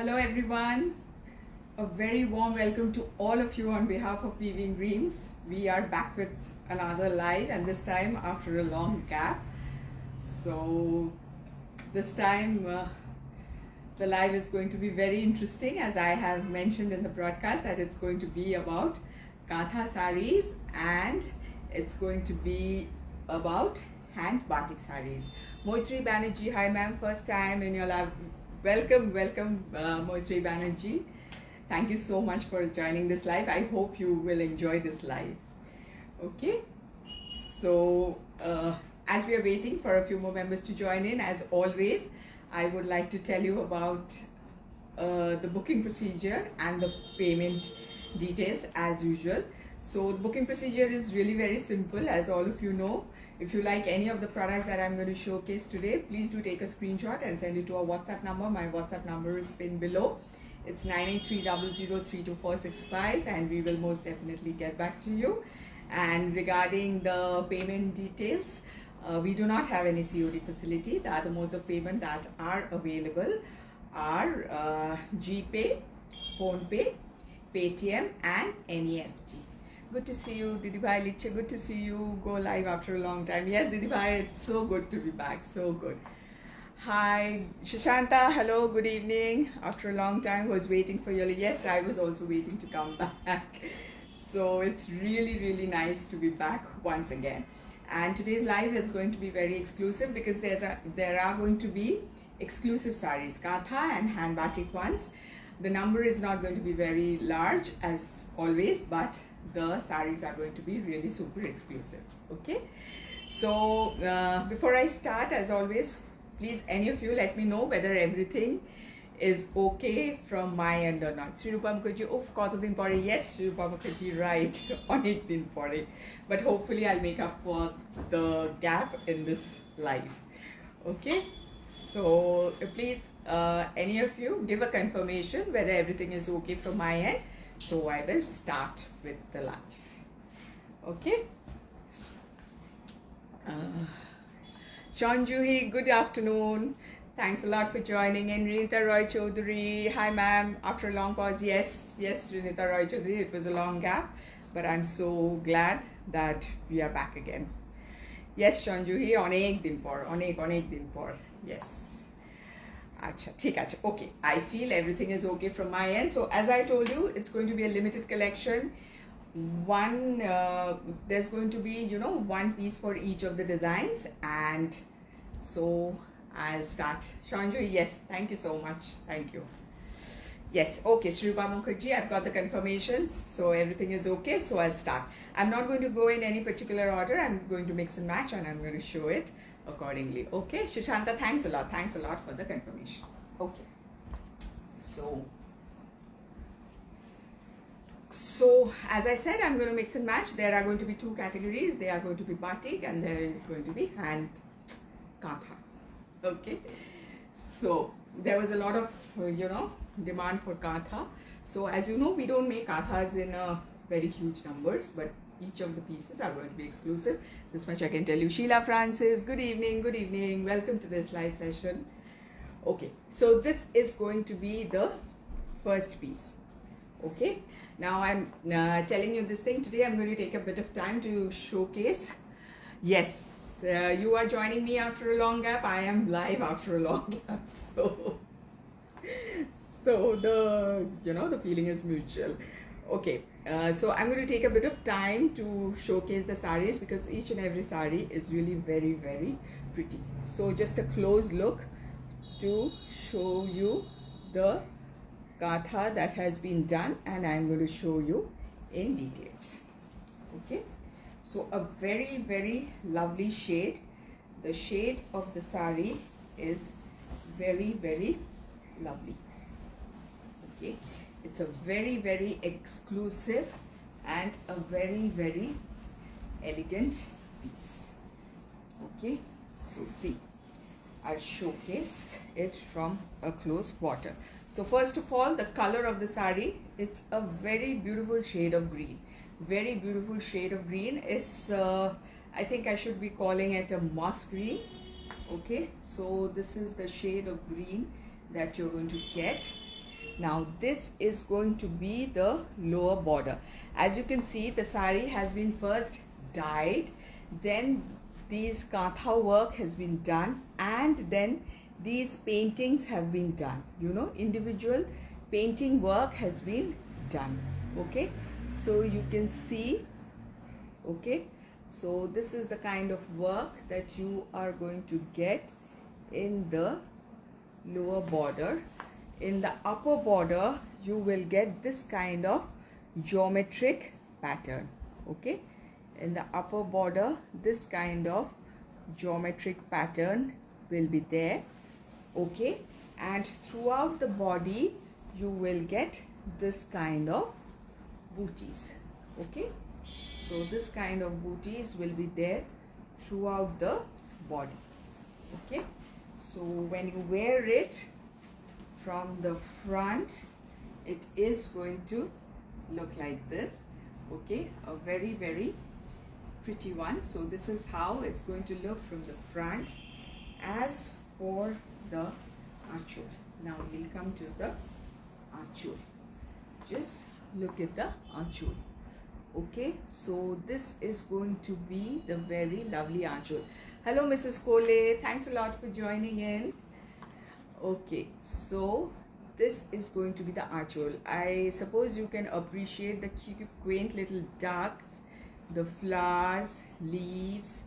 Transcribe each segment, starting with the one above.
Hello everyone, a very warm welcome to all of you on behalf of Weaving Dreams. We are back with another live, and this time after a long gap. So this time the live is going to be very interesting, as I have mentioned in the broadcast that it's going to be about Kantha Sarees and it's going to be about Hand Batik Sarees. Moitri Banerjee, hi ma'am, first time in your live. Welcome, Moitri Banerjee. Thank you so much for joining this live. I hope you will enjoy this live. Okay, so as we are waiting for a few more members to join in, as always, I would like to tell you about the booking procedure and the payment details as usual. So the booking procedure is really very simple, as all of you know. If you like any of the products that I'm going to showcase today, please do take a screenshot and send it to our WhatsApp number. My WhatsApp number is pinned below. It's 983003245, and we will most definitely get back to you. And regarding the payment details, we do not have any COD facility. The other modes of payment that are available are GPay, PhonePe, Paytm and NEFT. Good to see you, Didi Bhai Liche. Good to see you go live after a long time. Yes, Didi Bhai, it's so good to be back. So good. Hi, Shashanta. Hello, good evening. After a long time, was waiting for you. Yes, I was also waiting to come back. So it's really nice to be back once again. And today's live is going to be very exclusive because there are going to be exclusive sarees, Kantha and Hand Batik ones. The number is not going to be very large as always, but the sarees are going to be really super exclusive. Okay, so before I start, as always, please any of you let me know whether everything is okay from my end or not. Sri Rupa Mukherjee, oof, kotodin pore. Yes, Sri Rupa Mukherjee, right. Onek din pore. But hopefully I'll make up for the gap in this live. Okay, so please any of you give a confirmation whether everything is okay from my end. So I will start with the live. Okay. Sean Juhi, good afternoon. Thanks a lot for joining in. Rinita Roy Chaudhary, hi ma'am. After a long pause, yes, Rinita Roy Chaudhary. It was a long gap, but I'm so glad that we are back again. Yes, Sean Juhi, onek din por, onek din por. Yes. Acha, theek ache. Okay, I feel everything is okay from my end. So as I told you, it's going to be a limited collection. There's going to be, one piece for each of the designs, and so I'll start. Shanju, yes, thank you so much. Thank you. Yes, okay, Sri Rupa Mukherjee, I've got the confirmations, so everything is okay, so I'll start. I'm not going to go in any particular order. I'm going to mix and match, and I'm going to show it accordingly. Okay, Shashanta, thanks a lot for the confirmation. Okay, so as I said, I'm going to mix and match. There are going to be two categories. They are going to be batik and there is going to be hand kantha. Okay, so there was a lot of demand for kantha. So as you know, we don't make kanthas in very huge numbers, but each of the pieces are going to be exclusive. This much I can tell you. Sheila Francis, good evening. Welcome to this live session. Okay, so this is going to be the first piece. Okay, now I'm telling you this thing today. I'm going to take a bit of time to showcase. Yes, you are joining me after a long gap. I am live after a long gap. So the the feeling is mutual. Okay, so I'm going to take a bit of time to showcase the sarees because each and every saree is really very pretty. So just a close look to show you the kantha that has been done, and I'm going to show you in details. Okay, so a very lovely shade. The shade of the saree is very lovely. Okay, it's a very exclusive and a very elegant piece. Okay, so see, I'll showcase it from a close quarter. So first of all, the color of the saree, it's a very beautiful shade of green. Very beautiful shade of green. It's I think I should be calling it a moss green. Okay, so this is the shade of green that you're going to get. Now this is going to be the lower border. As you can see, the sari has been first dyed, then these kantha work has been done, and then these paintings have been done. You know, individual painting work has been done. Okay, so you can see. Okay, so this is the kind of work that you are going to get in the lower border. In the upper border, you will get this kind of geometric pattern. Okay, in the upper border, this kind of geometric pattern will be there. Okay, and throughout the body, you will get this kind of booties. Okay, so this kind of booties will be there throughout the body. Okay, so when you wear it from the front, it is going to look like this. Okay, a very, very pretty one. So this is how it's going to look from the front. As for the achul, now we'll come to the achul. Just look at the achul. Okay, so this is going to be the very lovely achul. Hello Mrs. Kole, thanks a lot for joining in. Okay, so this is going to be the achul. I suppose you can appreciate the quaint little ducks, the flowers, leaves,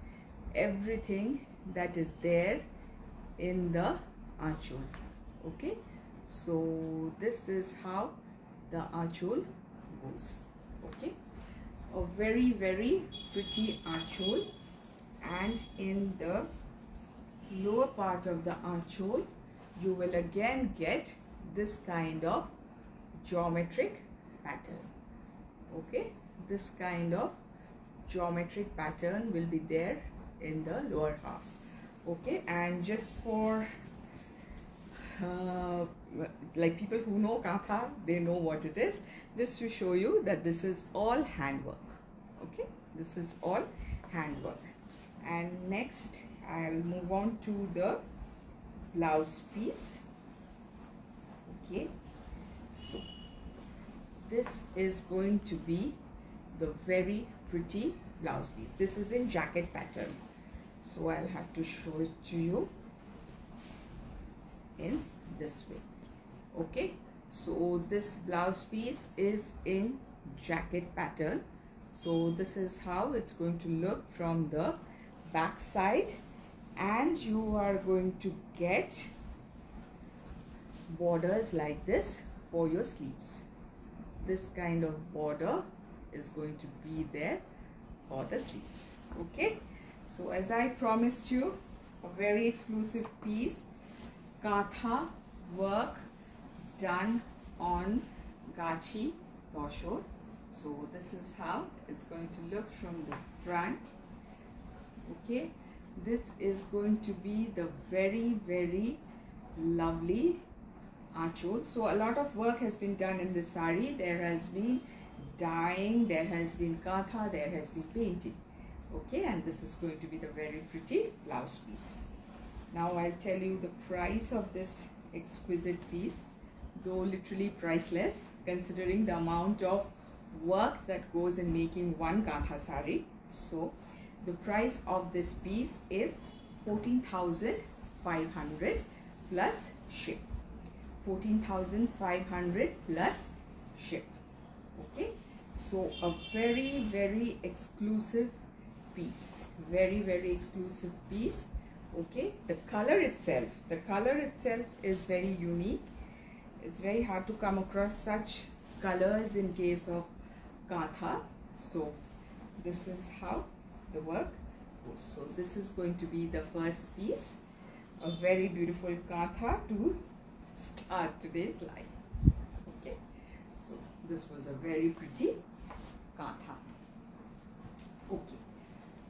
everything that is there in the achul. Okay, so this is how the achul goes. Okay, a very, very pretty achul, and in the lower part of the achul, you will again get this kind of geometric pattern. Okay, this kind of geometric pattern will be there in the lower half. Okay, and just for like people who know Kantha, they know what it is. Just to show you that this is all handwork. Okay, this is all handwork. And next I'll move on to the blouse piece. Okay, so this is going to be the very pretty blouse piece. This is in jacket pattern, so I'll have to show it to you in this way. Okay, so this blouse piece is in jacket pattern. So this is how it's going to look from the back side, and you are going to get borders like this for your sleeves. This kind of border is going to be there for the sleeves. Okay, so as I promised you, a very exclusive piece, Kantha work done on Gachi Toshor. So this is how it's going to look from the front. Okay, this is going to be the very, very lovely achol. So a lot of work has been done in this sari. There has been dyeing, there has been kantha, there has been painting. Okay, and this is going to be the very pretty blouse piece. Now I'll tell you the price of this exquisite piece, though literally priceless considering the amount of work that goes in making one Kantha sari. So the price of this piece is 14,500 plus ship. 14,500 plus ship. Okay, so a very, very exclusive piece. Very, very exclusive piece. Okay, the color itself is very unique. It's very hard to come across such colors in case of Kantha. So this is how the work goes. So this is going to be the first piece, a very beautiful Kantha to start today's life. Okay, so this was a very pretty Kantha. Okay,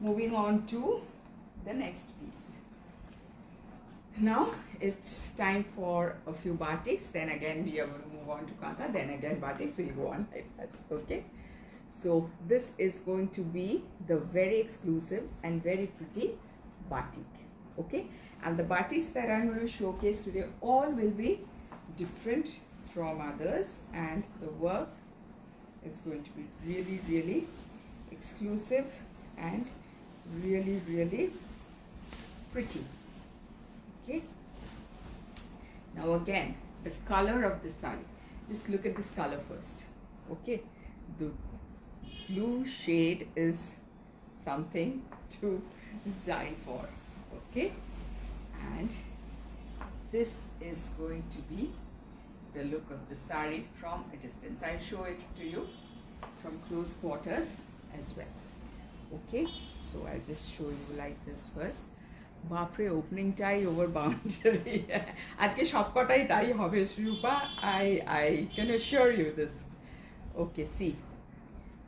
moving on to the next piece. Now it's time for a few batiks, then again we are going to move on to Kantha, then again batiks will go on like that. Okay, so this is going to be the very exclusive and very pretty batik. Okay, and the batiks that I'm going to showcase today all will be different from others, and the work is going to be really, really exclusive and really, really pretty. Okay. Now again, the color of the saree. Just look at this color first. Okay. The blue shade is something to die for. Okay. And this is going to be the look of the saree from a distance. I'll show it to you from close quarters as well. Okay, so I'll just show you like this first. Bapre, opening tie over boundary. Ajke shop kotai tai hobe Shrupa. I can assure you this. Okay, see.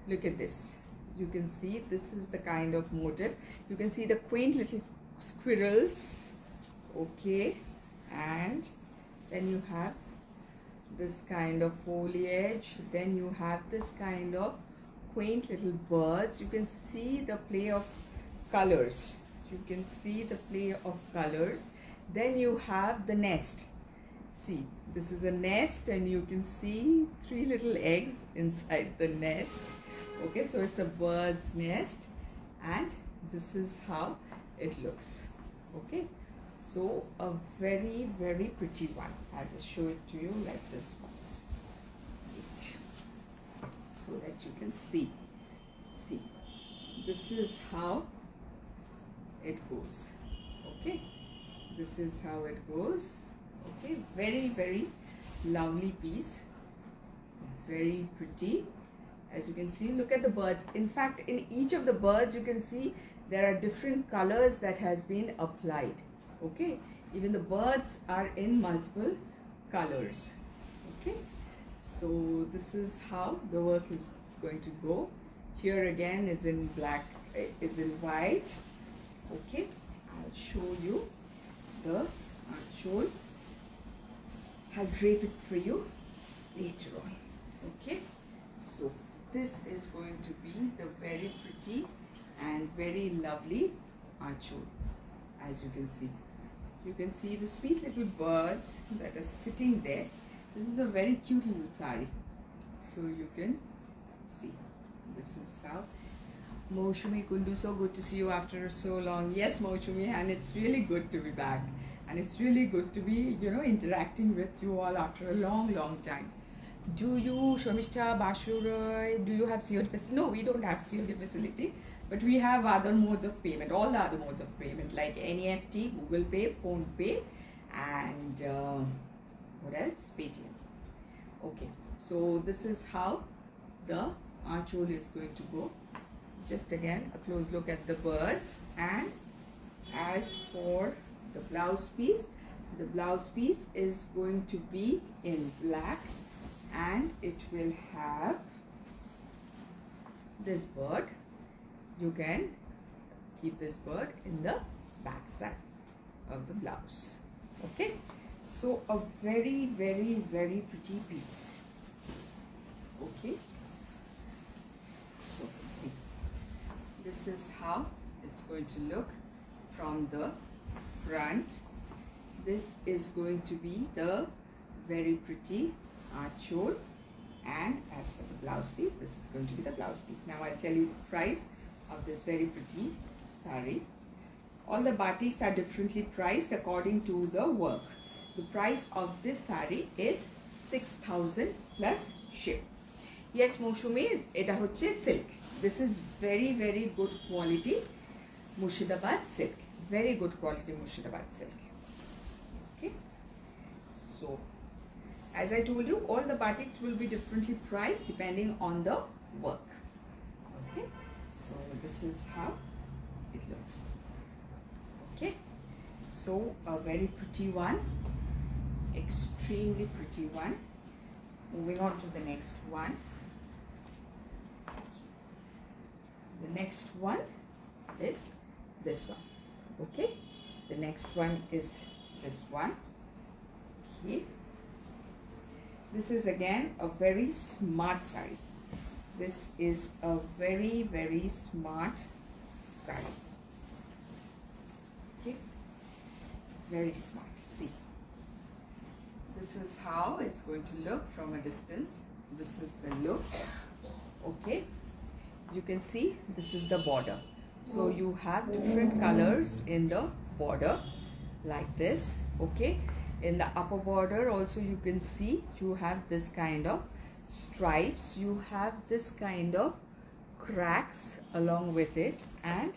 Look at this. You can see this is the kind of motif. You can see the quaint little squirrels. Okay, and then you have this kind of foliage. Then you have this kind of quaint little birds. You can see the play of colors. You can see the play of colors. Then you have the nest. See, this is a nest, and you can see 3 little eggs inside the nest. Okay, so it's a bird's nest, and this is how it looks. Okay, so a very, very pretty one. I'll just show it to you like this once, right, so that you can see. See, this is how it goes. Okay, this is how it goes. Okay, very, very lovely piece, very pretty. As you can see, look at the birds. In fact, in each of the birds you can see there are different colors that has been applied. Okay, even the birds are in multiple colors. Okay, so this is how the work is going to go. Here again is in black, is in white. Okay, I'll show you the shawl. I'll drape it for you later on. Okay, so this is going to be the very pretty and very lovely shawl. As you can see, you can see the sweet little birds that are sitting there. This is a very cute little saree, so you can see. This is how. Moushumi Kundu, so good to see you after so long. Yes, Moushumi, and it's really good to be back, and it's really good to be, you know, interacting with you all after a long, long time. Do you, Shomishta, Bashuroy, do you have COD facility? No, we don't have COD facility, but we have other modes of payment, all the other modes of payment like NEFT, Google Pay, Phone Pay, and what else? Paytm. Okay, so this is how the archole is going to go. Just again a close look at the birds. And as for the blouse piece is going to be in black, and it will have this bird. You can keep this bird in the back side of the blouse. Okay, so a very, very, very pretty piece. Okay, so see, this is how it's going to look from the front. This is going to be the very pretty archole, and as for the blouse piece, this is going to be the blouse piece. Now I'll tell you the price of this very pretty saree. All the batiks are differently priced according to the work. The price of this saree is 6,000 plus ship. Yes, Moushumi, eta hocche silk. This is very, very good quality Murshidabad silk. Very good quality Murshidabad silk. Okay, so as I told you, all the batiks will be differently priced depending on the work. Okay, so this is how it looks. Okay, so a very pretty one, extremely pretty one. Moving on to the next one. The next one is this one. Okay, the next one is this one. Okay, this is again a very smart saree. This is a very, very smart saree. Okay, very smart. See, the this is how it's going to look from a distance. This is the look. Okay, you can see this is the border. So you have different colors in the border like this. Okay, in the upper border also you can see you have this kind of stripes, you have this kind of cracks along with it, and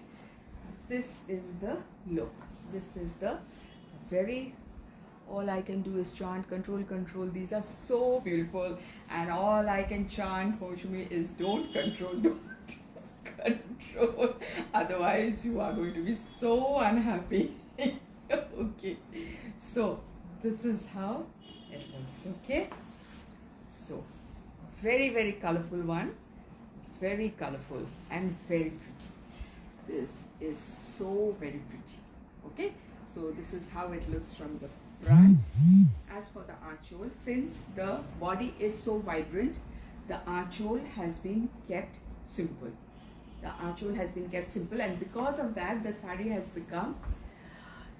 this is the look. This is the very, all I can do is chant control, control. These are so beautiful, and all I can chant Hoshumi is don't control, don't control, otherwise you are going to be so unhappy. Okay, so this is how it looks. Okay, so very, very colorful one, very colorful and very pretty. This is so very pretty. Okay, so this is how it looks from the front. As for the archhole, since the body is so vibrant, the archhole has been kept simple. The archhole has been kept simple, and because of that the sari has become,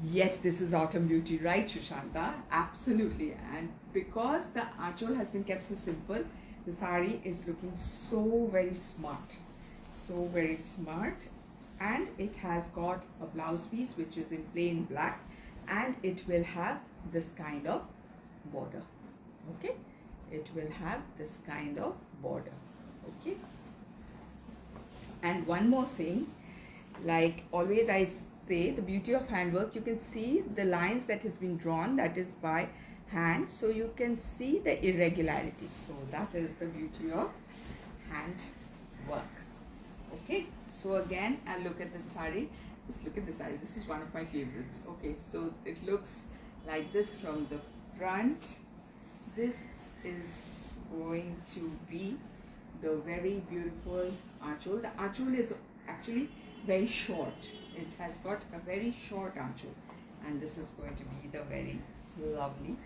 yes, this is autumn beauty, right Shushanta? Absolutely. And because the archhole has been kept so simple, the sari is looking so very smart, so very smart. And it has got a blouse piece which is in plain black, and it will have this kind of border. Okay, it will have this kind of border. Okay, and one more thing, like always I say, the beauty of handwork, you can see the lines that has been drawn, that is by hand, so you can see the irregularities. So that is the beauty of hand work. Okay, so again, I'll look at the sari. Just look at the sari. This is one of my favorites. Okay, so it looks like this from the front. This is going to be the very beautiful archhole. The archhole is actually very short. It has got a very short archhole, and this is going to be the very lovely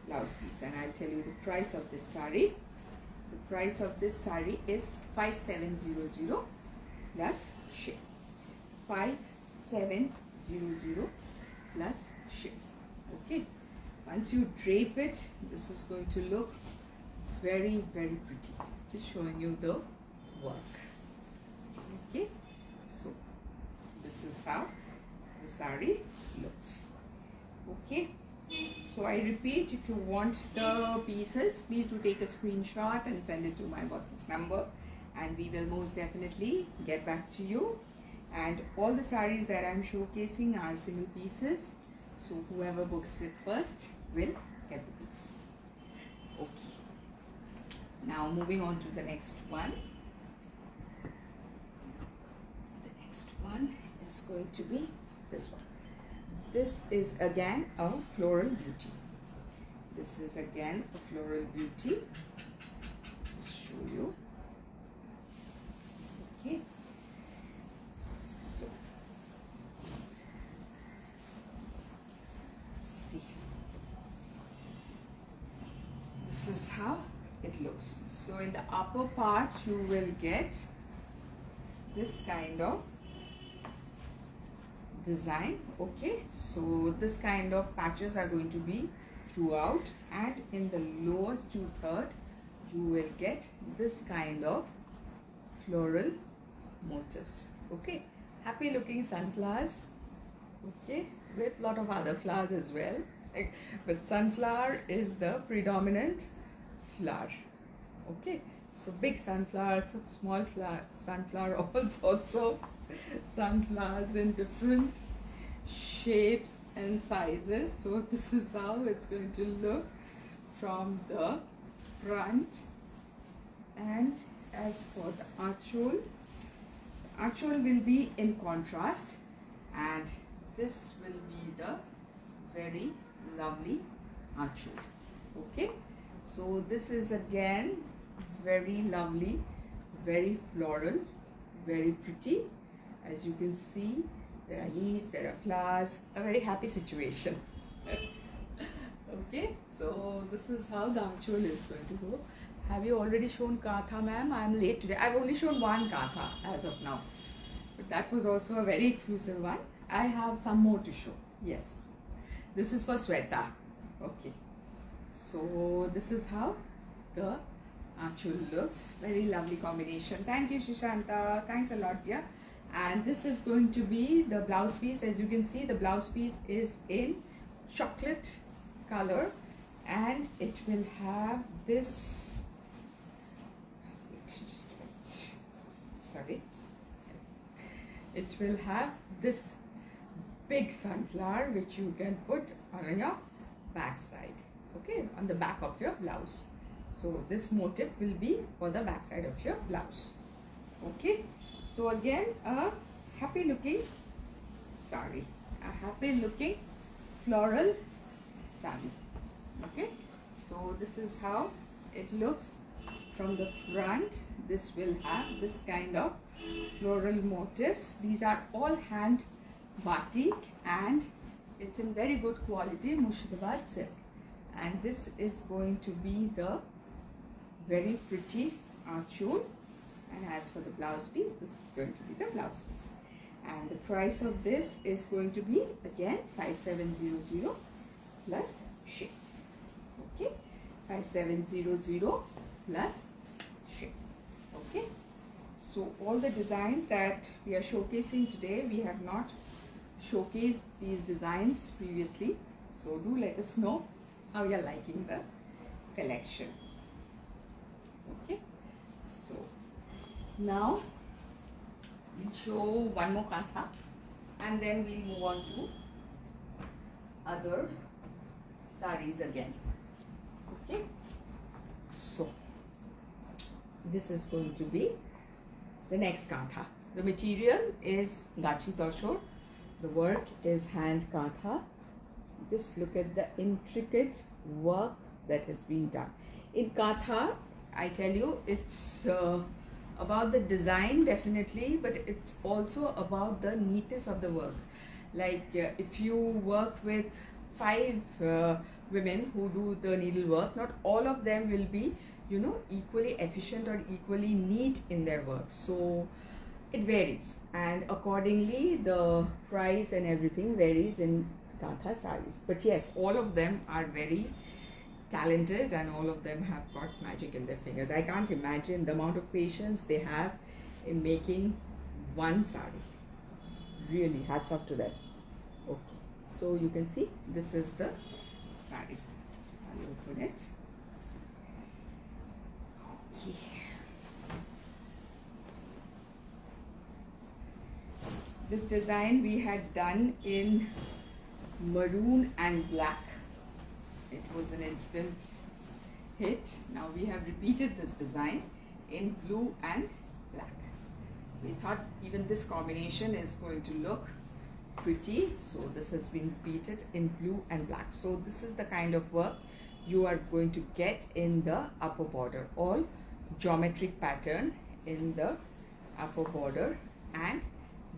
blouse piece. And I'll tell you the price of this sari. The price of this sari is 5700 plus ship. 5700 plus ship. Okay, once you drape it, this is going to look very, very pretty. Just showing you the work. Okay, so this is how the sari looks. Okay, so I repeat, if you want the pieces, please do take a screenshot and send it to my WhatsApp number, and we will most definitely get back to you. And all the saris that I am showcasing are single pieces, so whoever books it first will get the piece. Okay, now moving on to the next one. The next one is going to be this one. This is again a floral beauty. This is again a floral beauty. Just show you. Okay, so see, this is how it looks. So in the upper part you will get this kind of design. Okay, so this kind of patches are going to be throughout, and in the lower 2/3 you will get this kind of floral motifs. Okay, happy looking sunflowers. Okay, with lot of other flowers as well, but sunflower is the predominant flower. Okay, so big sunflowers, small sunflower, all sorts of sunflowers in different shapes and sizes. So this is how it's going to look from the front. And as for the archhole, the archhole will be in contrast, and this will be the very lovely archhole. Okay, so this is again very lovely, very floral, very pretty. As you can see, there are leaves, there are flowers, a very happy situation. Okay, so this is how the archhole is going to go. Have you already shown Kantha, ma'am? I am late today. I've only shown one Kantha as of now, but that was also a very exclusive one. I have some more to show. Yes, this is for Sweta. Okay, So this is how the achul looks. Very lovely combination. Thank you, Shishanta. Thanks a lot, dear. And this is going to be the blouse piece. As you can see, the blouse piece is in chocolate color, and it will have this, just wait, sorry, it will have this big sunflower which you can put on your back side, okay, on the back of your blouse. So this motif will be for the back side of your blouse. Okay, so again, a happy looking sari, a happy looking floral sari. Okay, so this is how it looks from the front. This will have this kind of floral motifs. These are all hand batik and it's in very good quality Murshidabad silk. And this is going to be the very pretty achul. And as for the blouse piece, this is going to be the blouse piece. And the price of this is going to be again 5700 plus ship. Okay, 5700 plus ship. Okay, so all the designs that we are showcasing today, we have not showcased these designs previously. So do let us know how you are liking the collection. Okay, so now we'll show one more kantha and then we'll move on to other sarees again. Okay, so this is going to be the next kantha. The material is gachi toshor. The work is hand kantha. Just look at the intricate work that has been done. In kantha, I tell you, it's about the design definitely, but it's also about the neatness of the work. Like if you work with 5 women who do the needlework, not all of them will be, you know, equally efficient or equally neat in their work. So it varies, and accordingly the price and everything varies in Kantha sarees. But yes, all of them are very talented and all of them have got magic in their fingers. I can't imagine the amount of patience they have in making one sari. Really, hats off to them. Okay, so you can see this is the sari. I'll open it. Okay. This design we had done in maroon and black. It was an instant hit. Now we have repeated this design in blue and black. We thought even this combination is going to look pretty, so this has been repeated in blue and black. So this is the kind of work you are going to get in the upper border, all geometric pattern in the upper border, and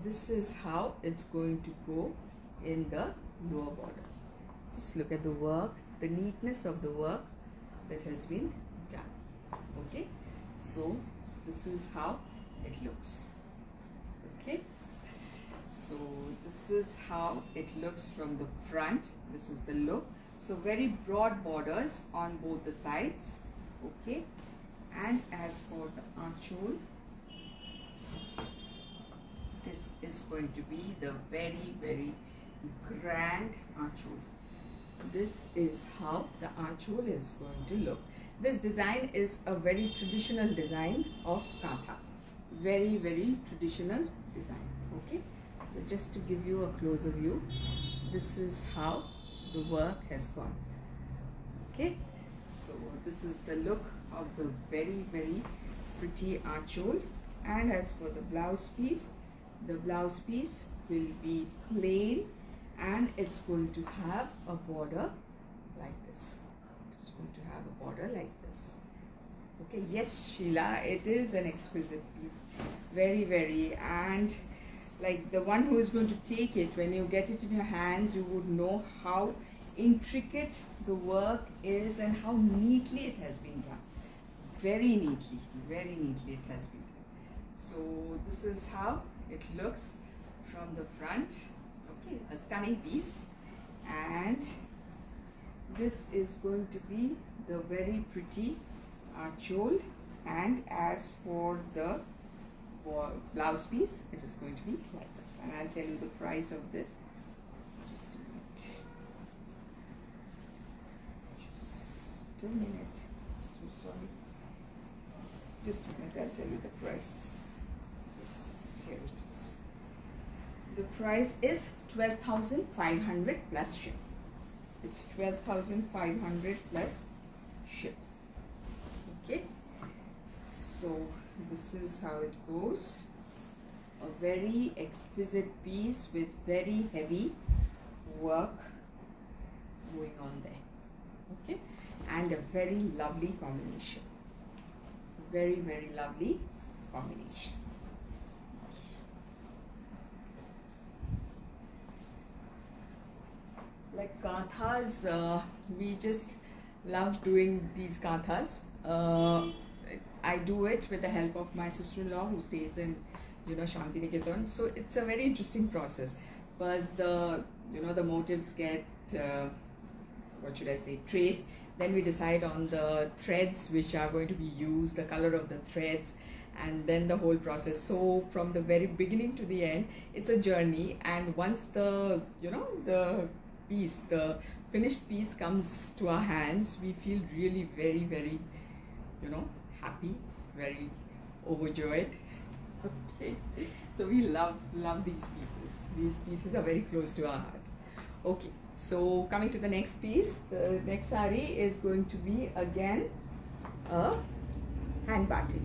this is how it's going to go in the lower border. Just look at the work, the neatness of the work that has been done. Okay, so this is how it looks. Okay, so this is how it looks from the front. This is the look. So very broad borders on both the sides. Okay, and as for the achul, this is going to be the very, very grand achul. This is how the achul is going to look. This design is a very traditional design of Kantha. Very, very traditional design. Okay, so just to give you a closer view, this is how the work has gone. Okay, so this is the look of the very, very pretty achul. And as for the blouse piece will be plain and it's going to have a border like this. It's going to have a border like this. Okay, yes, Sheila, it is an exquisite piece. Very, very. And like the one who is going to take it, when you get it in your hands, you would know how intricate the work is and how neatly it has been done. Very neatly it has been done. So this is how it looks from the front. Okay, a stunning piece. And this is going to be the very pretty archole, and as for the blouse piece, it is going to be like this, and I'll tell you the price of this. Just a minute. Just a minute. So sorry. Just a minute, I'll tell you the price. Yes, here it is. The price is 12,500 plus ship. It's 12,500 plus ship. Okay. So this is how it goes. A very exquisite piece with very heavy work going on there. Okay. And a very lovely combination. Very, very lovely combination. Like kanthas, we just love doing these kanthas. I do it with the help of my sister-in-law who stays in, Shantiniketan. So it's a very interesting process. First, the motifs get, traced. Then we decide on the threads which are going to be used, the color of the threads, and then the whole process. So from the very beginning to the end, it's a journey. And once the finished piece comes to our hands, we feel really very, very, happy, very overjoyed. Okay, so we love these pieces. These pieces are very close to our heart. Okay, so coming to the next piece, the next saree is going to be again a hand batik.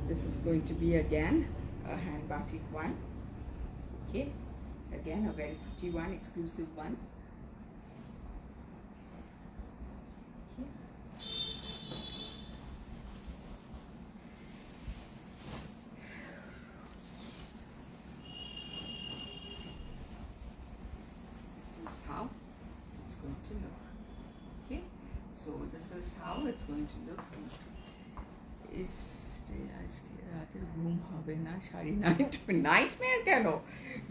This is going to be again a hand batik one. Okay, again a very pretty one, exclusive one. How it's going to look. Okay, so this is how it's going to look. Nightmare, Kano?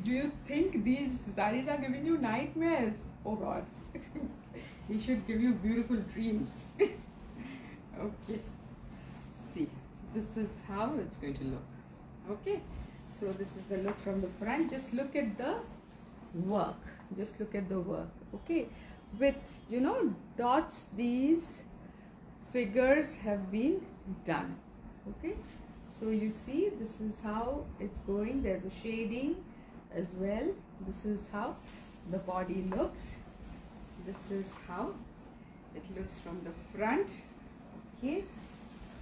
Do you think these sarees are giving you nightmares? Oh God, he should give you beautiful dreams. Okay, see, this is how it's going to look. Okay, so this is the look from the front. Just look at the work. Just look at the work. Okay, with dots, these figures have been done. Okay, so you see, this is how it's going. There's a shading as well. This is how the body looks. This is how it looks from the front. Okay,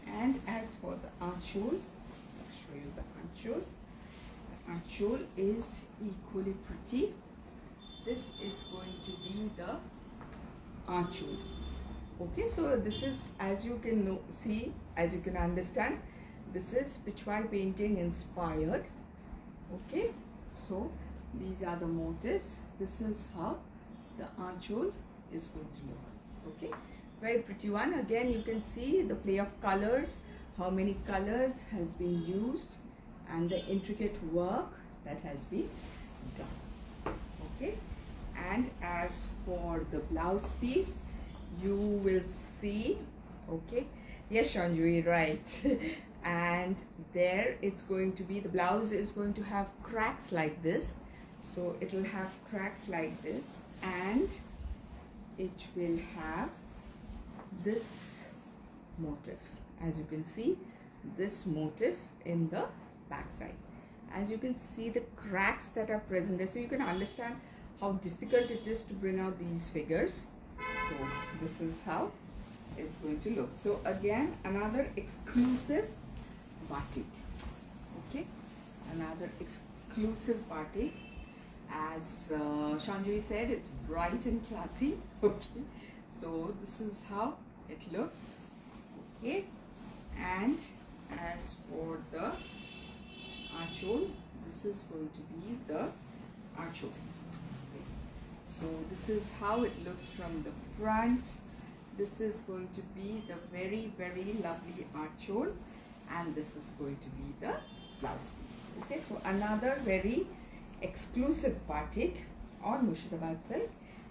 and as for the archole, I'll show you the archole. The archole is equally pretty. This is going to be the archole. Okay, so this is, as you can see, as you can understand, this is Pichwai painting inspired. Okay, so these are the motifs. This is how the archole is going to look. Okay, very pretty one. Again, you can see the play of colors, how many colors has been used, and the intricate work that has been done. Okay. And as for the blouse piece, you will see, okay, yes Shanjui, right. And there it's going to be, the blouse is going to have cracks like this. So it will have cracks like this, and it will have this motif. As you can see, this motif in the back side. As you can see, the cracks that are present there, so you can understand how difficult it is to bring out these figures. So this is how it's going to look. So again, another exclusive batik. Okay, another exclusive batik. As Shanjui said, it's bright and classy. Okay, so this is how it looks. Okay, and as for the archole, this is going to be the archole. So this is how it looks from the front. This is going to be the very, very lovely archole, and this is going to be the blouse piece. Okay, so another very exclusive batik on Murshidabad silk,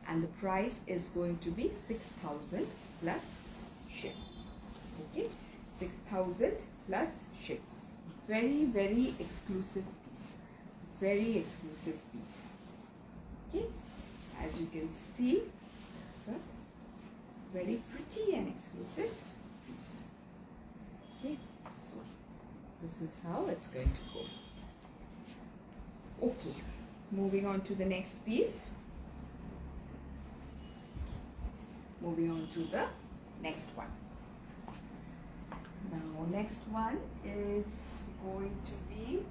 and the price is going to be 6,000 plus ship. Okay, 6,000 plus ship. Very, very exclusive piece. Very exclusive piece. Okay, as you can see, it's a very pretty and exclusive piece. Okay, so this is how it's going to go. Okay, moving on to the next piece. Moving on to the next one. Now, next one is going to be,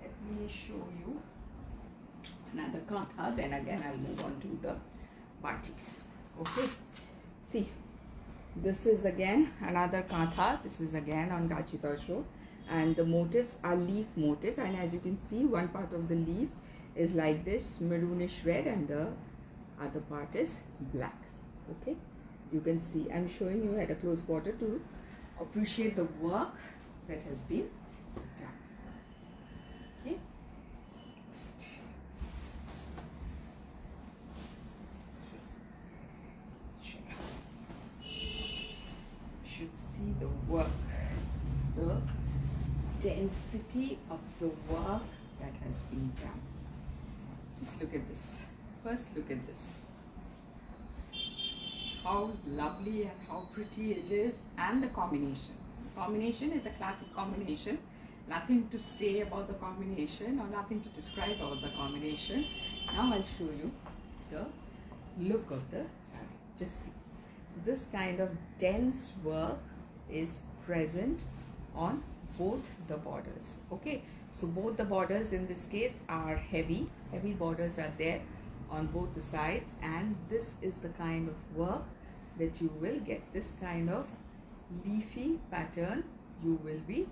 let me show you another kantha, then again I'll move on to the batiks. Okay, see, this is again another kantha. This is again on Gachi Tosho, and the motifs are leaf motif, and as you can see, one part of the leaf is like this maroonish red and the other part is black. Okay, you can see, I'm showing you at a close quarter to appreciate the work that has been done. Okay, next. You should see the work, the density of the work that has been done. Just look at this. First, look at this. How lovely and how pretty it is, and the combination. The combination is a classic combination. Nothing to say about the combination or nothing to describe about the combination. Now I'll show you the look of the saree. Just see. This kind of dense work is present on both the borders. Okay, so both the borders in this case are heavy borders are there on both the sides, and this is the kind of work that you will get. This kind of leafy pattern you will be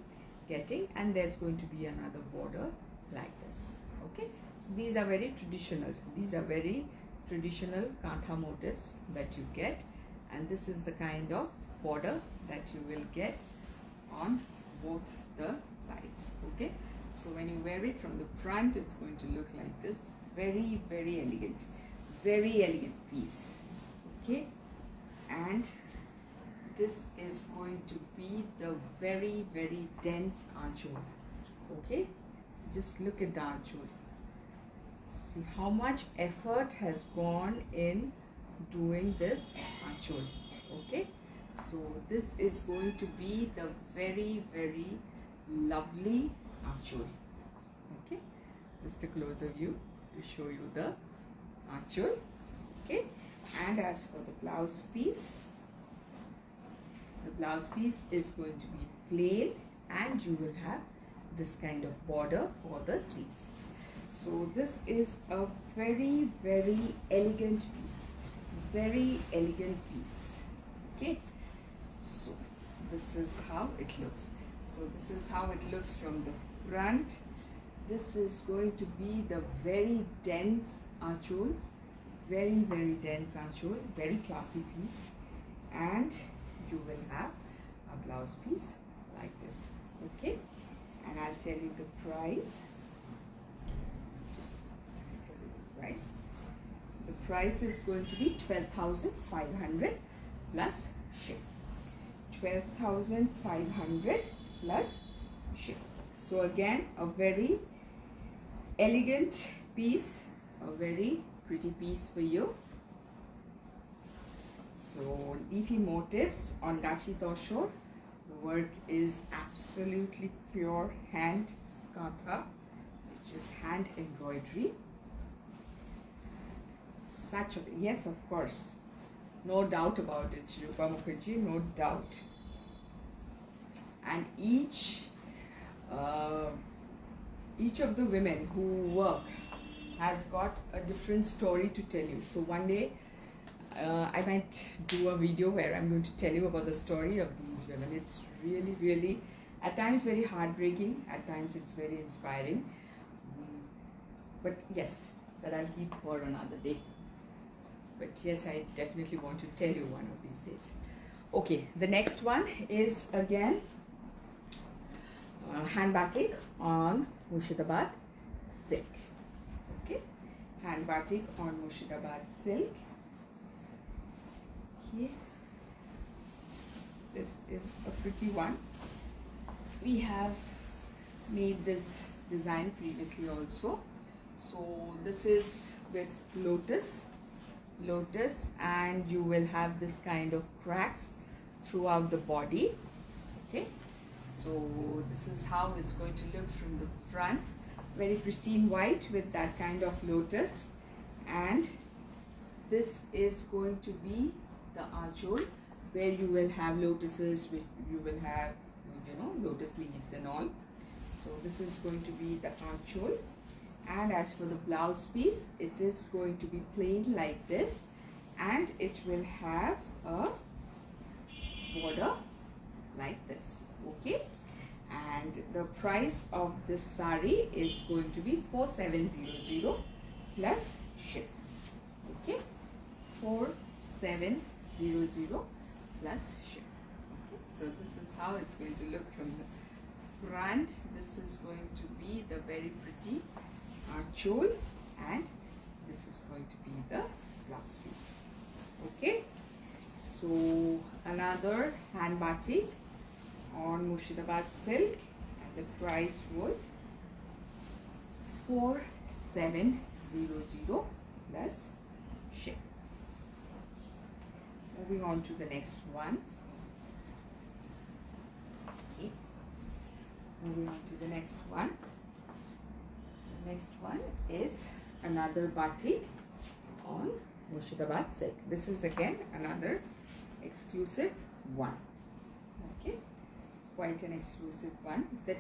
getting, and there's going to be another border like this. Okay, so these are very traditional. These are very traditional kantha motifs that you get, and this is the kind of border that you will get on both the sides. Okay, so when you wear it from the front, it's going to look like this. Very, very elegant piece. Okay, and this is going to be the very, very dense anchol. Okay, just look at the anchol. See how much effort has gone in doing this anchol. Okay, so this is going to be the very, very lovely anchol. Okay, just a closer view to show you the anchol. Okay, and as for the blouse piece is going to be plain, and you will have this kind of border for the sleeves. So this is a very, very elegant piece. Very elegant piece. Okay, so this is how it looks. So this is how it looks from the front. This is going to be the very dense anchol, very, very dense anchol, very classy piece, and you will have a blouse piece like this. Okay, and I'll tell you the price. Just tell you the price. The price is going to be 12,500 plus ship. 12,500 plus ship. So again, a very elegant piece, a very pretty piece for you. So leafy motifs on Gachi Tosho. The work is absolutely pure hand kantha, which is hand embroidery. Such a, yes, of course, no doubt about it, Shrupa Mukherjee, no doubt. And each of the women who work has got a different story to tell you. So one day I might do a video where I'm going to tell you about the story of these women. It's really, really, at times very heartbreaking, at times it's very inspiring. But yes, that I'll keep for another day. But yes, I definitely want to tell you one of these days. Okay, the next one is again hand batik on Murshidabad silk. Okay, hand batik on Murshidabad silk. Okay, this is a pretty one. We have made this design previously also. So this is with lotus, and you will have this kind of cracks throughout the body. Okay, so this is how it's going to look from the front. Very pristine white with that kind of lotus, and this is going to be the archole, where you will have lotuses, you will have, lotus leaves and all. So this is going to be the archole. And as for the blouse piece, it is going to be plain like this, and it will have a border like this. Okay, and the price of this sari is going to be 4700 plus ship. Okay, 4700 plus ship. Okay, so this is how it's going to look from the front. This is going to be the very pretty archole, and this is going to be the blouse piece. Okay, so another hand batik on Murshidabad silk, and the price was 4700 plus ship. Moving on to the next one. Okay, moving on to the next one. The next one is another batik on Murshidabad silk. This is again another exclusive one. Okay, quite an exclusive one. The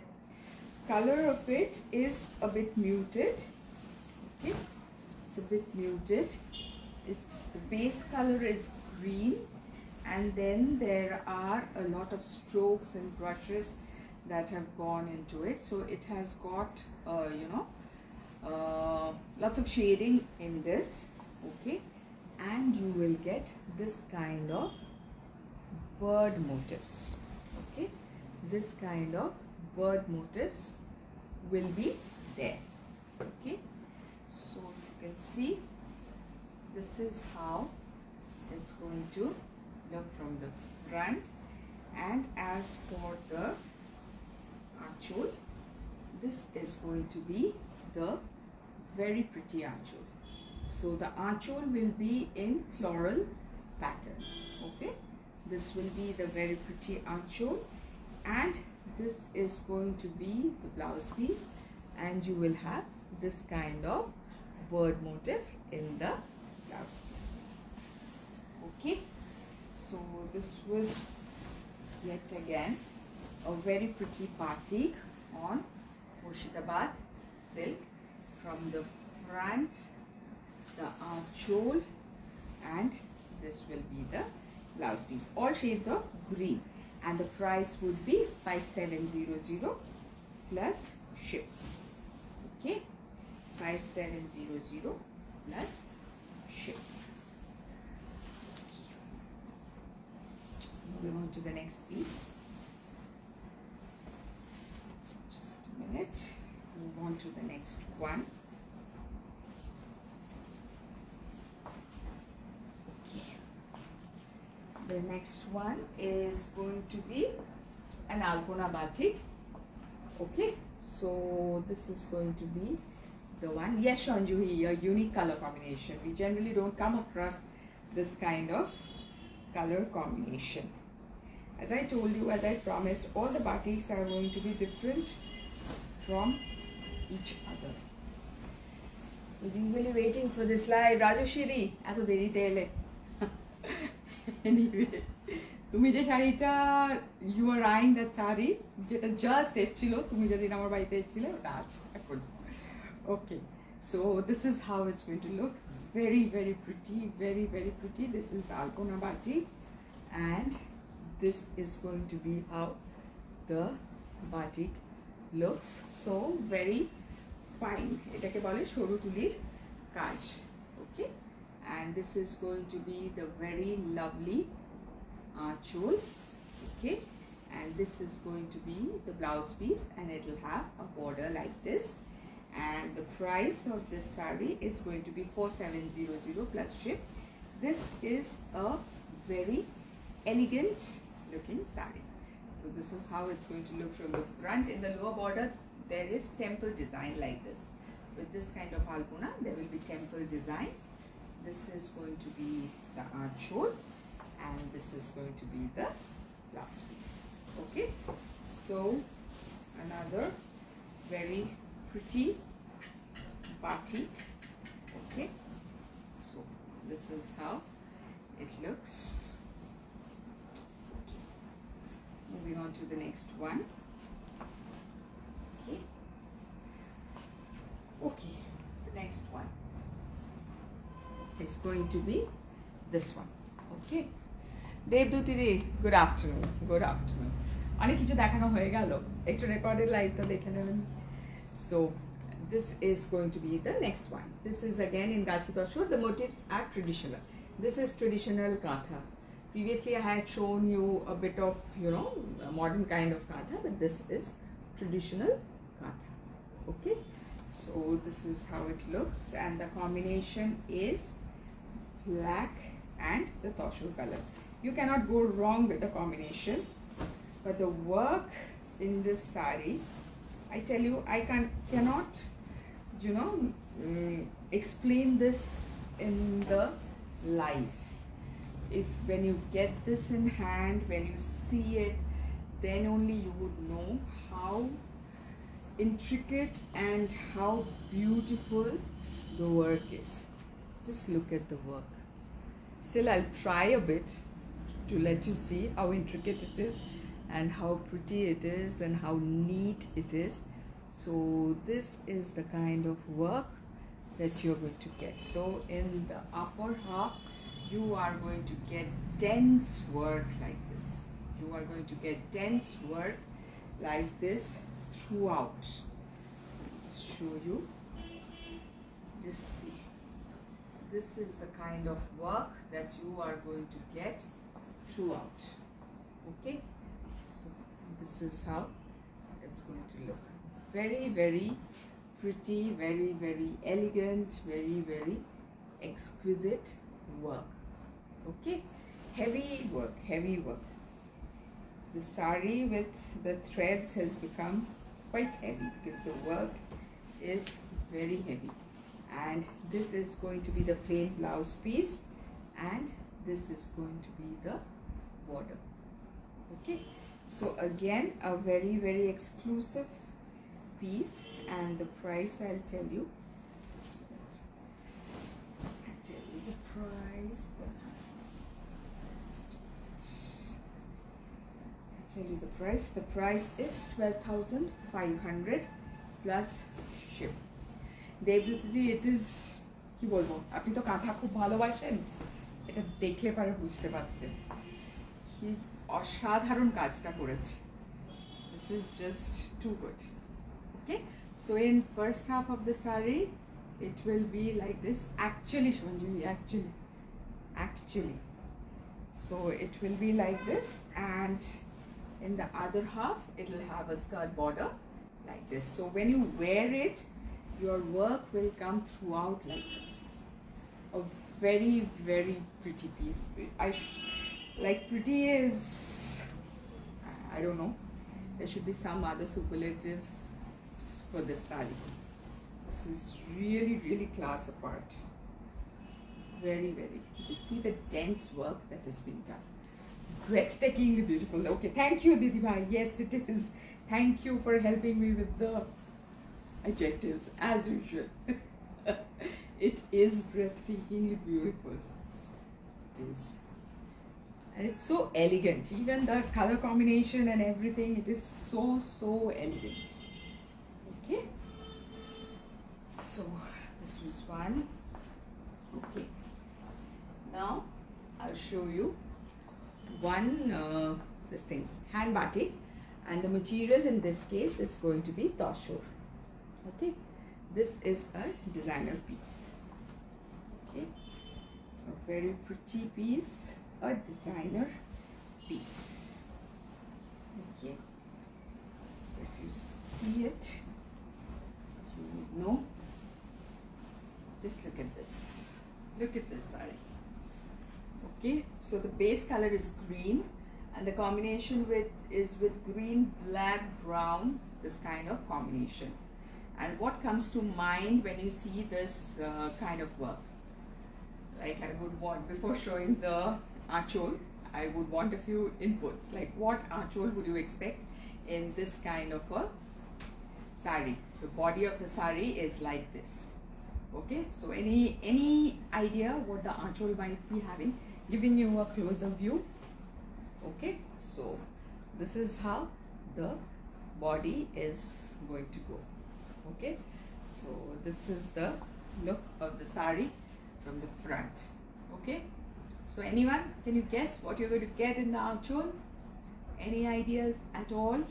color of it is a bit muted. Okay, it's a bit muted. It's the base color is green, and then there are a lot of strokes and brushes that have gone into it. So it has got lots of shading in this. Okay, and you will get this kind of bird motifs. Okay, this kind of bird motifs will be there. Okay, so you can see this is how it's going to look from the front. And as for the archole, this is going to be the very pretty archole. So the archole will be in floral pattern. Okay, this will be the very pretty archole, and this is going to be the blouse piece, and you will have this kind of bird motif in the blouse piece. Okay, so this was yet again a very pretty batik on Murshidabad silk. From the front, the archole, and this will be the blouse piece. All shades of green, and the price would be 5700 plus ship. Okay, 5700 plus ship. Moving on to the next piece. Just a minute. Move on to the next one. Okay. The next one is going to be an Alpona batik. Okay, so this is going to be the one. Yes, Shanjuhi, a unique color combination. We generally don't come across this kind of color combination. As I told you, as I promised, all the batiks are going to be different from each other. I was eagerly waiting for this live. Rajoshiri, eto deri tele. Anyway, তুমি যে শাড়িটা you are eyeing that saree যেটা just এসেছিল তুমি যেদিন আমার বাড়িতে এসেছিলে ওটা আছে এখন. Okay, so this is how it's going to look. Very pretty, very pretty. This is Alpona batik, and this is going to be how the batik looks. So very fine. এটাকে বলে সরু তুলির কাজ. Okay, and this is going to be the very lovely archole. Okay, and this is going to be the blouse piece, and it will have a border like this, and the price of this saree is going to be 4700 plus ship. This is a very elegant looking saree. So this is how it's going to look from the front. In the lower border there is temple design like this. With this kind of alpuna there will be temple design. This is going to be the archhole and this is going to be the blouse piece. Okay, so another very pretty batik. Okay, so this is how it looks. Okay. Moving on to the next one. Okay, okay, the next one is going to be this one. Okay, Devduti di, good afternoon. Good afternoon. অনেক কিছু দেখানো হয়ে গেল, একটু recorded লাইভটা দেখে নেবেন। So this is going to be the next one. This is again in Gachi Toshur. The motifs are traditional. This is traditional Kantha. Previously I had shown you a bit of, you know, a modern kind of Kantha, but this is traditional Kantha. Okay, so this is how it looks, and the combination is black and the Toshur color. You cannot go wrong with the combination. But the work in this saree, I tell you, I cannot, you know, explain this in the live. If when you get this in hand, when you see it, then only you would know how intricate and how beautiful the work is. Just look at the work. Still, I'll try a bit to let you see how intricate it is and how pretty it is and how neat it is. So this is the kind of work that you're going to get. So in the upper half you are going to get dense work like this. You are going to get dense work like this throughout. I'll just show you. Just see. This is the kind of work that you are going to get throughout. Okay, so this is how it's going to look. Very, very pretty, very, very elegant, very, very exquisite work. Okay, heavy work, heavy work. The saree with the threads has become quite heavy because the work is very heavy. And this is going to be the plain blouse piece, and this is going to be the border. Okay, so again a very, very exclusive piece, and the price I'll tell you. I'll tell you the price. I'll tell you the price. The price is 12,500 plus ship. Devduti, it is কি বলবো, আপনি তো কাঁথা খুব ভালোবাসেন, এটা দেখলে পরে বুঝতে পারতেন কি অসাধারণ কাজটা করেছে। This is just too good. Okay, so in first half of the saree it will be like this. Actually Shanjali, actually so it will be like this, and in the other half it will have a skirt border like this. So when you wear it, your work will come throughout like this. A very, very pretty piece. Like pretty is, I don't know, there should be some other superlative for this saree. This is really, really class apart. Very, very. You see the dense work that has been done. Breathtakingly beautiful. Okay, thank you Didi Bhai. Yes, it is. Thank you for helping me with the adjectives as usual. It is breathtakingly beautiful. It is. And it's so elegant. Even the color combination and everything, it is so, so elegant. Okay. So this was one. Okay. Now I'll show you one this thing, hand batik, and the material in this case is going to be Toshur. Okay, this is a designer piece. Okay, a very pretty piece, a designer piece. Okay, so if you see it, you would know Look at this saree. Okay, so the base color is green, and the combination is with green, black, brown, this kind of combination. And what comes to mind when you see this kind of work? Like, I would want, before showing the achol, I would want a few inputs. Like, what achol would you expect in this kind of a sari? The body of the sari is like this. Okay, so any idea what the achol might be having? Giving you a closer view. Okay, so this is how the body is going to go. Okay, so this is the look of the sari from the front. Okay, so anyone, can you guess what you're going to get in the achol? Any ideas at all?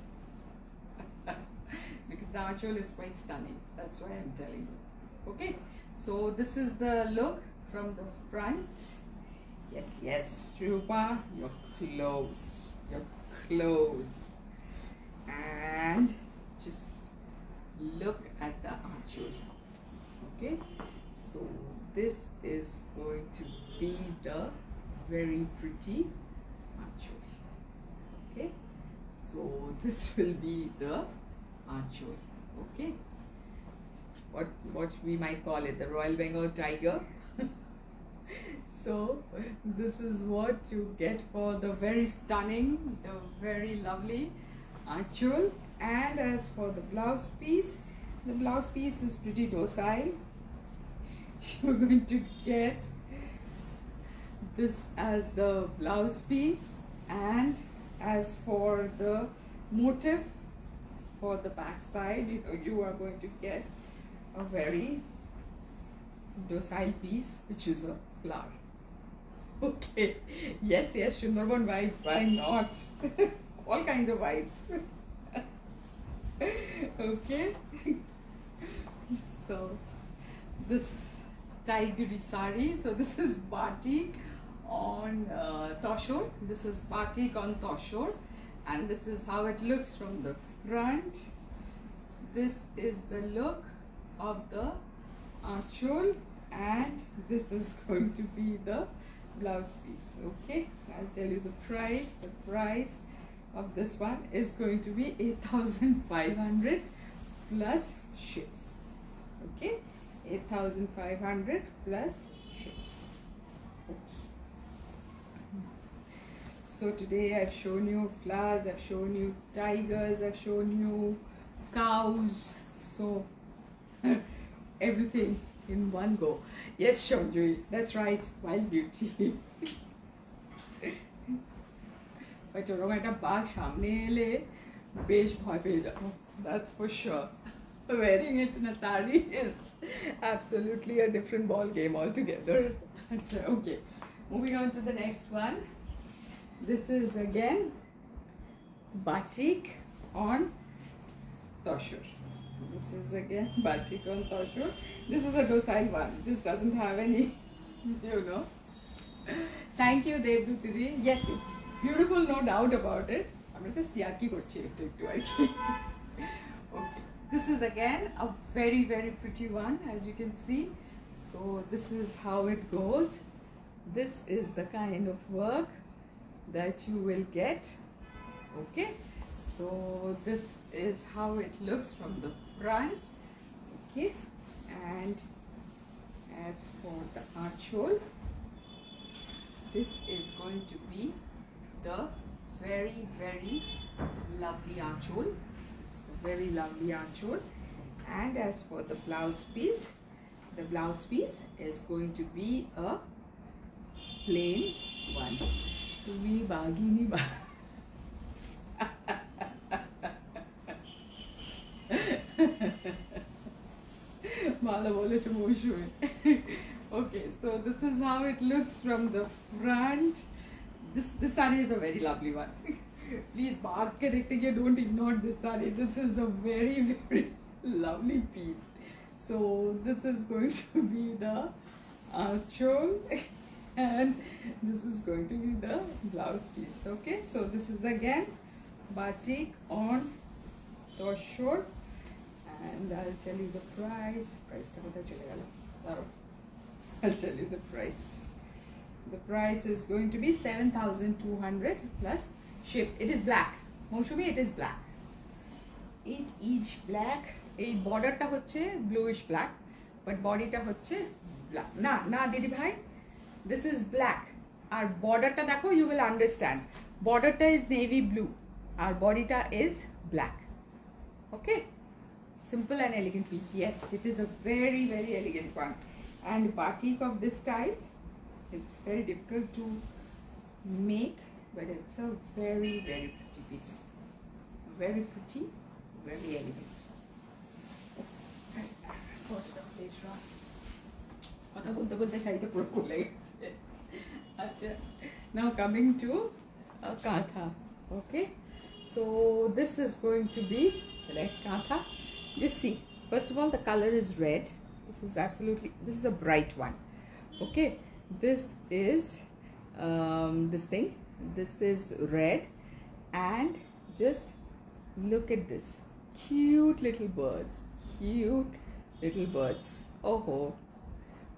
Because the achol is quite stunning, that's why I'm telling you. Okay, so this is the look from the front. Yes, Shrupa, you're close. And just look at the achol. Okay, so this is going to be the very pretty achol. Okay, so this will be the achol. Okay, what we might call it, the Royal Bengal Tiger. So this is what you get for the very stunning, the very lovely achol. And as for the blouse piece is pretty docile. You're going to get this as the blouse piece, and as for the motif for the back side, you are going to get a very docile piece, which is a flower. Okay, yes, Sundarban vibes, why not? All kinds of vibes. Okay, so this tigery sari, so this is batik on toshor. This is batik on toshor, and this is how it looks from the front. This is the look of the achol, and this is going to be the blouse piece. Okay, I'll tell you the price. The price of this one is going to be 8,500 plus ship. Okay, 8,500 plus ship. Okay. So today I've shown you flowers, I've shown you tigers, I've shown you cows, so everything in one go. Yes, Shanjui, that's right, wild beauty. But that's for sure. Wearing it in a sari is absolutely a different ball game altogether. Okay, moving on to the next one. This is again batik on toshor. This is again batik on toshor. This is a docile one. This doesn't have any, Thank you, Devduti. Yes, it's beautiful, no doubt about it. I'm just yaki kochi actually. Okay. This is again a very, very pretty one, as you can see. So this is how it goes. This is the kind of work that you will get. Okay, so this is how it looks from the front. Okay, and as for the achol, this is going to be the very, very lovely achol. This is a very lovely achol. And as for the blouse piece is going to be a plain one. Tumi bagini ba. Mala bole to Okay, so this is how it looks from the front. This saree is a very lovely one. Please, baak ke dekhte ki don't ignore this saree. This is a very, very lovely piece. So this is going to be the achol, and this is going to be the blouse piece. Okay, so this is again batik on toshor, and I'll tell you the price. Price ka pata chalega. I'll tell you the price. The price is going to be 7,200 plus ship. It is black. Moshumi, it is black. 8 each black. A border ta hoche bluish black, but body ta hoche black. Na didi bhai. This is black. Our border ta dakho, you will understand. Border ta is navy blue. Our body ta is black. Okay. Simple and elegant piece. Yes, it is a very, very elegant one. And batik of this type, it's very difficult to make, but it's a very, very pretty piece. Very pretty, very elegant. Sort it out later on. Now coming to a kantha. Okay, so this is going to be the next kantha. Just see, first of all, the color is red. This is a bright one. Okay, this is this is red, and just look at this, cute little birds. Oh,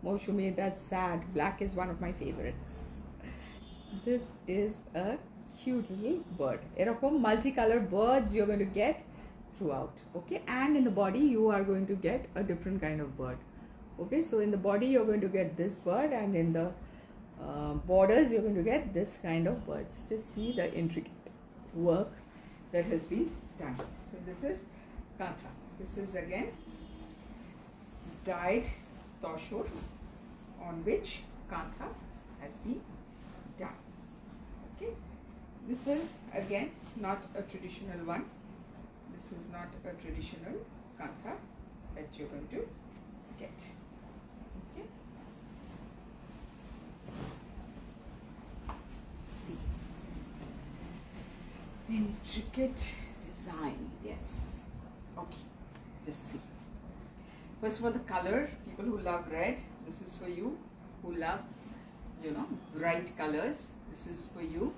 Moshumi, that's sad. Black is one of my favorites. This is a cute little bird. Erokom multicolored birds you're going to get throughout. Okay, and in the body you are going to get a different kind of bird. Okay, so in the body you're going to get this bird, and in the borders you're going to get this kind of birds. Just see the intricate work that has been done. So this is kantha. This is again dyed toshur on which kantha has been done. Okay, this is again not a traditional one. This is not a traditional kantha that you're going to get. Okay, see, intricate design. Yes. Okay, just see. First of all, the color. People who love red, this is for you. Who love, bright colors, this is for you.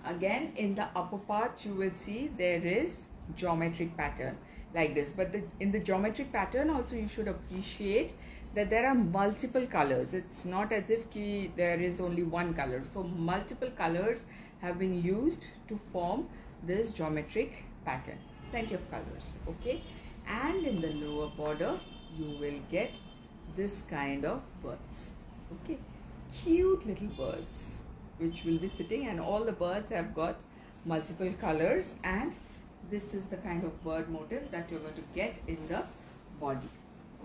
Again, in the upper part you will see there is geometric pattern like this, but in the geometric pattern also you should appreciate that there are multiple colors. It's not as if there is only one color. So multiple colors have been used to form this geometric pattern. Plenty of colors. Okay, and in the lower border you will get this kind of birds. Okay, cute little birds which will be sitting, and all the birds have got multiple colors, and this is the kind of bird motifs that you're going to get in the body.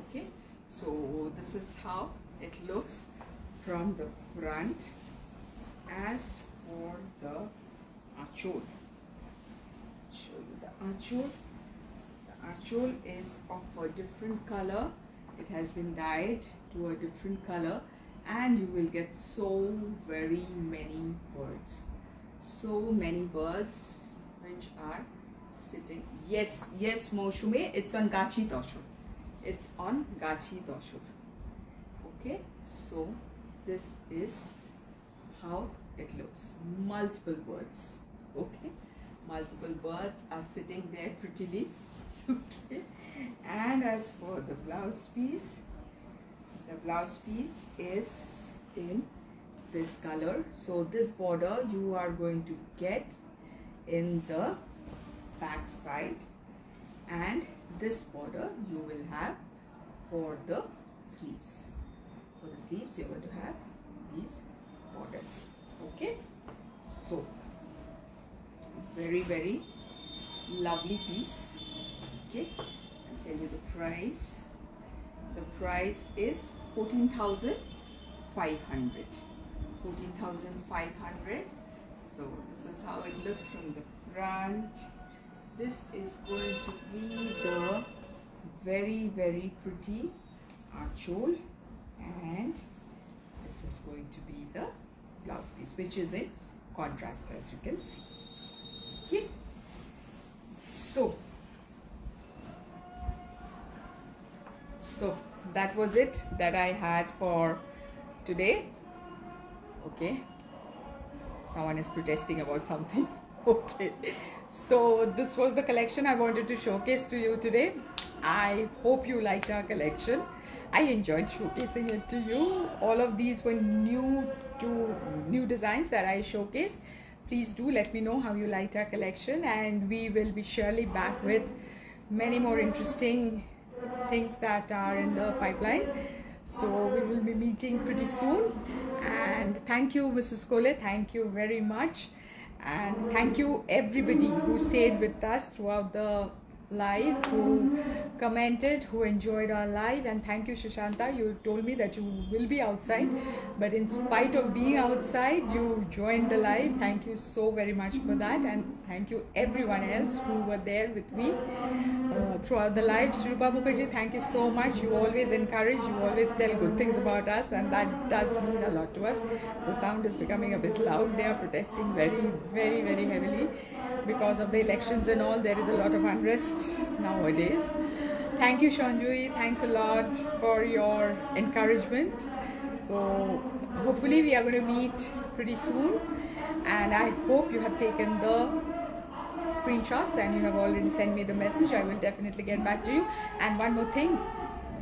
Okay, so this is how it looks from the front. As for the achol, show you the achol. The achol is of a different color. It has been dyed to a different color, and you will get so very many birds. So many birds which are sitting. Yes, Moshumi, it's on Gachi Toshur. It's on Gachi Toshur. Okay, so this is how it looks. Multiple birds. Okay, multiple birds are sitting there prettily. Okay, and as for the blouse piece is in this color. So this border you are going to get in the back side, and this border you will have for the sleeves. For the sleeves you're going to have these borders. Okay, so very, very lovely piece. Okay, I'll tell you the price. The price is 14,500. 14,500. So this is how it looks from the front. This is going to be the very, very pretty achol, and this is going to be the blouse piece, which is in contrast, as you can see. Okay, so that was it that I had for today. Okay, someone is protesting about something. Okay, so this was the collection I wanted to showcase to you today. I hope you liked our collection. I enjoyed showcasing it to you. All of these were new designs that I showcased. Please do let me know how you liked our collection, and we will be surely back with many more interesting things that are in the pipeline. So we will be meeting pretty soon. And thank you, Mrs. Kole. Thank you very much. And thank you everybody who stayed with us throughout the live, who commented, who enjoyed our live. And thank you, Shushanta. You told me that you will be outside, but in spite of being outside, you joined the live. Thank you so very much for that. And thank you everyone else who were there with me throughout the live. Shrupa Mukherjee, thank you so much. You always encourage, you always tell good things about us, and that does mean a lot to us. The sound is becoming a bit loud. They are protesting very heavily because of the elections and all. There is a lot of unrest nowadays. Thank you, Shanjui. Thanks a lot for your encouragement. So hopefully we are going to meet pretty soon, and I hope you have taken the screenshots and you have already sent me the message. I will definitely get back to you. And one more thing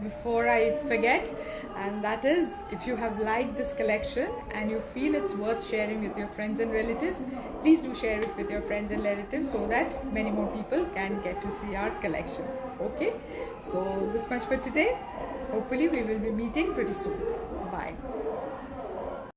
before I forget, and that is, if you have liked this collection and you feel it's worth sharing with your friends and relatives, please do share it with your friends and relatives so that many more people can get to see our collection. Okay, so this much for today. Hopefully we will be meeting pretty soon. Bye.